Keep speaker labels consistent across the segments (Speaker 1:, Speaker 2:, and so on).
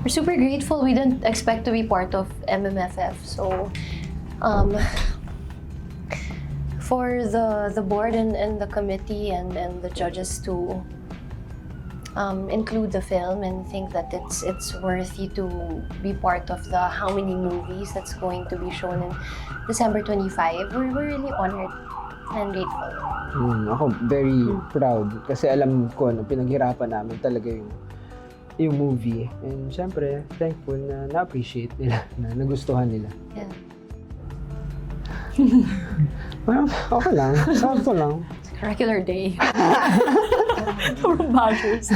Speaker 1: we're super grateful. We didn't expect to be part of MMFF. So, for the board and the committee and the judges to include the film and think that it's worthy to be part of the how many movies that's going to be shown in December 25, we're really honored and grateful.
Speaker 2: Ako very proud kasi alam ko na pinaghirapan namin talaga yung movie. And syempre, thankful na na-appreciate nila, na nagustuhan nila.
Speaker 1: Yeah.
Speaker 2: Well, okay lang. Sakto lang.
Speaker 1: Regular day. From Badgers.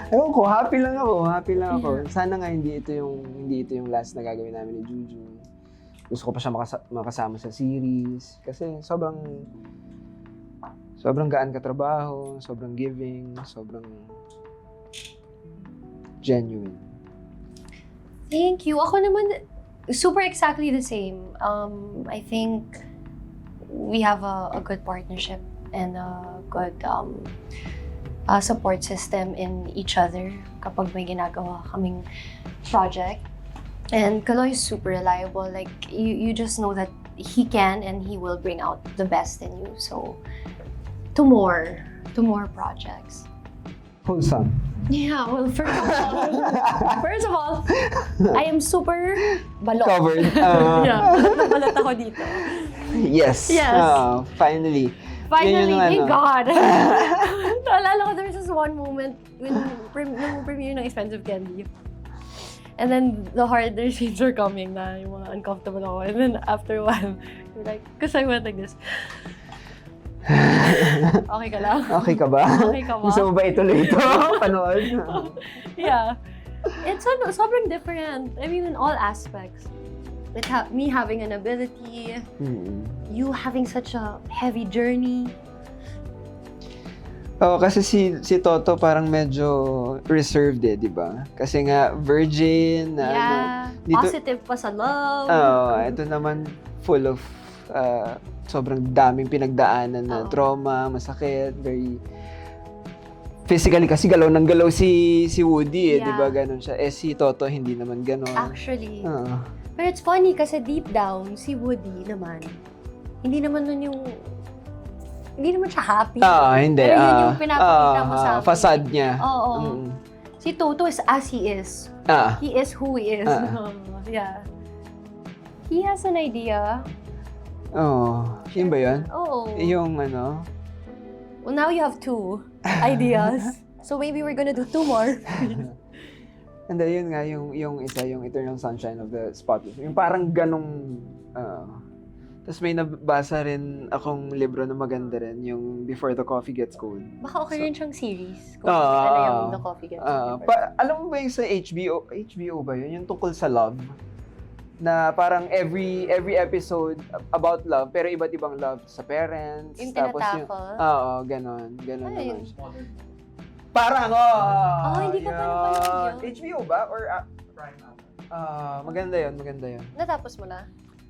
Speaker 2: Ewan ko, happy lang ako. Yeah. Sana nga hindi ito yung last na gagawin namin ni Juju. Gusto ko pa siya makasama sa series. Kasi sobrang gaan katrabaho, sobrang giving, sobrang genuine.
Speaker 1: Thank you. Ako naman, super exactly the same. I think we have a good partnership and a good support system in each other kapag may ginagawa kaming project. And Kaloy is super reliable. Like, you just know that he can and he will bring out the best in you. So, to more projects.
Speaker 2: Wholesome.
Speaker 1: Yeah, well, first of all, I am super balot.
Speaker 2: Covered.
Speaker 1: Yeah, balot ako dito.
Speaker 2: Yes. Finally.
Speaker 1: Finally,
Speaker 2: thank
Speaker 1: God. Naalala ko, there was this one moment when nung premiere ng Expensive Candy. And then the harder scenes were coming na yung mga uncomfortable ako. And then after a while, you're like, because I went like this. Okay ka lang?
Speaker 2: Okay ka ba?
Speaker 1: Okay ka ba?
Speaker 2: Gusto mo ba ituloy ito? Panood?
Speaker 1: Yeah. It's sobrang different. I mean, in all aspects. With me having an ability, you having such a heavy journey.
Speaker 2: Oo, kasi si Toto parang medyo reserved di ba? Kasi nga virgin,
Speaker 1: Positive pa sa love.
Speaker 2: Ito naman full of sobrang daming pinagdaanan na trauma, masakit, very physically kasi galaw ng galaw si Woody di ba? Ganon siya. Si Toto hindi naman ganon.
Speaker 1: Actually. Pero it's funny kasi deep down, si Woody naman, hindi naman siya happy.
Speaker 2: Hindi.
Speaker 1: Pero yun yung pinapakita mo sa akin.
Speaker 2: Facade niya.
Speaker 1: Oo. Si Toto is as he is. He is who he is. Yeah. He has an idea.
Speaker 2: Yun ba yun?
Speaker 1: Oo.
Speaker 2: Yung
Speaker 1: Well, now you have 2 ideas. So maybe we're gonna do 2 more.
Speaker 2: And then yun nga, yung isa, yung Eternal Sunshine of the Spotless. Yung parang ganong... Tapos may nabasa rin akong libro na maganda rin, yung Before the Coffee Gets Cold.
Speaker 1: Baka okay rin siyang series. Kung ano yung The Coffee Gets Cold.
Speaker 2: Alam mo ba yung sa HBO ba yun? Yung tungkol sa love? Na parang every episode about love, pero iba't ibang love sa parents.
Speaker 1: Yung
Speaker 2: tapos
Speaker 1: tinatapos?
Speaker 2: Ganon naman siya. Parang,
Speaker 1: hindi ka pa napanood yun.
Speaker 2: HBO ba? Or, maganda yun.
Speaker 1: Natapos mo na?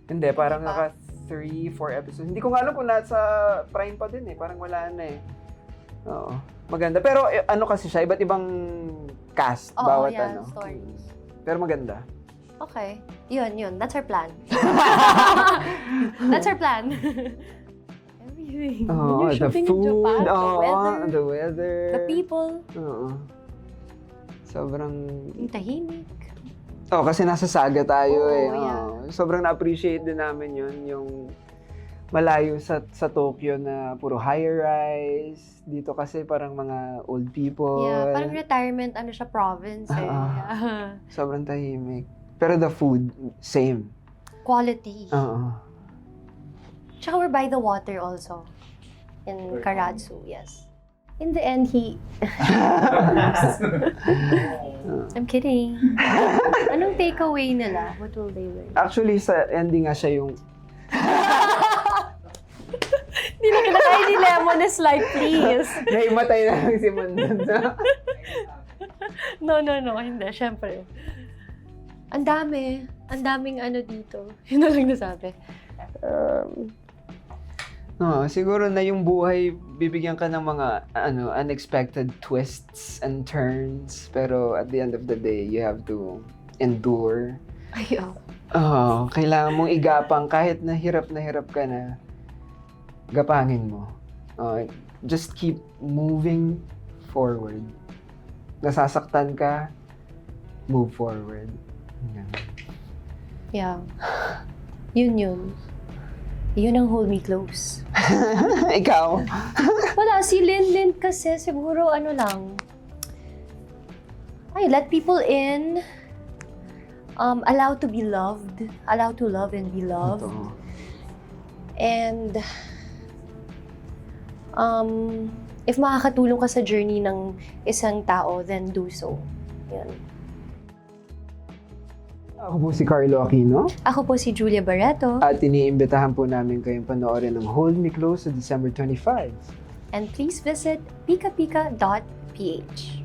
Speaker 2: Hindi, parang naka 3-4 episodes. Hindi ko nga alam kung nasa Prime pa din parang wala na Oo. Maganda. Pero kasi siya, iba't ibang cast, bawat
Speaker 1: stories.
Speaker 2: Pero maganda.
Speaker 1: Okay. Yun. That's our plan. That's our plan. Everything.
Speaker 2: The
Speaker 1: shooting
Speaker 2: food,
Speaker 1: in Japan,
Speaker 2: the weather.
Speaker 1: The people.
Speaker 2: Sobrang...
Speaker 1: Yung tahimik.
Speaker 2: Kasi nasa Saga tayo
Speaker 1: Yeah.
Speaker 2: Sobrang na-appreciate din namin yun, yung malayo sa Tokyo na puro high-rise. Dito kasi parang mga old people.
Speaker 1: Yeah, parang retirement, siya, province Yeah.
Speaker 2: Sobrang tahimik. Pero the food, same.
Speaker 1: Quality. Tsaka we're by the water also. In Karatsu, yes. In the end, I'm kidding. Anong takeaway nila? What will they learn?
Speaker 2: Actually, sa ending nga siya yung...
Speaker 1: Hindi na kinakain ni Lemon is like, please.
Speaker 2: Naimatay na lang si Mandun.
Speaker 1: No, hindi. Siyempre. Ang daming dito. Yun na lang nasabi.
Speaker 2: Oo, siguro na yung buhay, bibigyan ka ng mga unexpected twists and turns. Pero at the end of the day, you have to endure.
Speaker 1: Ay, oh.
Speaker 2: Oo, kailangan mong igapang kahit na hirap ka na, gapangin mo. Just keep moving forward. Nasasaktan ka, move forward. Yan.
Speaker 1: Yeah. Yun. Yun ang hold me close.
Speaker 2: Ikaw?
Speaker 1: Wala, si Lin kasi siguro lang. Ay, let people in. Allow to be loved. Allow to love and be loved.
Speaker 2: Ito.
Speaker 1: And if makakatulong ka sa journey ng isang tao, then do so. Yun.
Speaker 2: Ako po si Carlo Aquino.
Speaker 1: Ako po si Julia Barreto.
Speaker 2: At iniimbitahan po namin kayong panoorin ng Hold Me Close sa December 25.
Speaker 1: And please visit pikapika.ph.